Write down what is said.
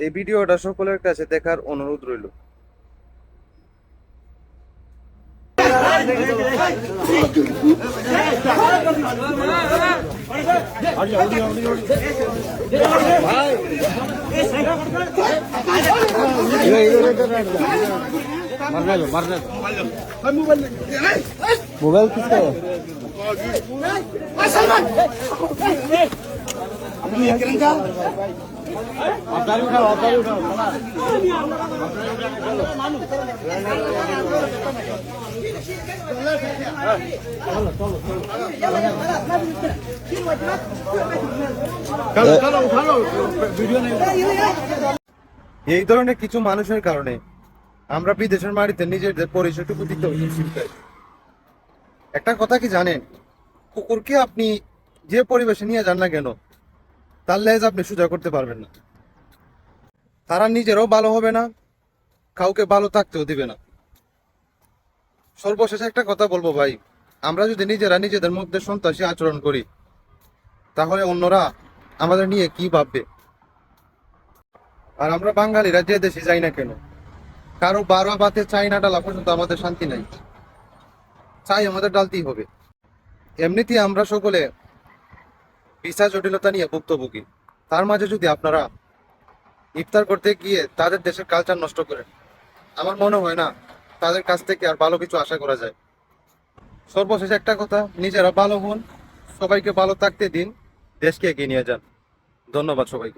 এই ভিডিওটা সকলের কাছে দেখার অনুরোধ রইল। मोबाइल किसका है? এই ধরনের কিছু মানুষের কারণে আমরা বিদেশের মাটিতে নিজেদের পরিচয়টুকু দিতে হচ্ছে। একটা কথা কি জানেন, কুকুরকে আপনি যে পরিবেশে নিয়ে যান না কেন, তার লেজ আপনি সোজা করতে পারবেন না। তারা নিজেরও ভালো হবে না, কাউকে ভালো থাকতেও দিবে না। সর্বশেষে একটা কথা বলবো ভাই, আমরা যদি নিজেরা নিজেদের মধ্যে সন্ত্রাসী আচরণ করি, তাহলে অন্যরা আমাদের নিয়ে কি ভাববে? আর আমরা বাঙালিরা যে দেশে যাই না কেন, কারো বারো বাতে চাই না ডালা পর্যন্ত আমাদের শান্তি নাই। চাই আমাদের ডালতেই হবে। এমনিতেই আমরা সকলে ভিসা জটিলতা নিয়ে ভুক্তভোগী, তার মাঝে যদি আপনারা ইফতার করতে গিয়ে তাদের দেশের কালচার নষ্ট করেন, আমার মনে হয় না তাদের কাছ থেকে আর ভালো কিছু আশা করা যায়। সর্বশেষ একটা কথা, নিজেরা ভালো হন, সবাইকে ভালো থাকতে দিন, দেশকে এগিয়ে নিয়ে যান। ধন্যবাদ সবাইকে।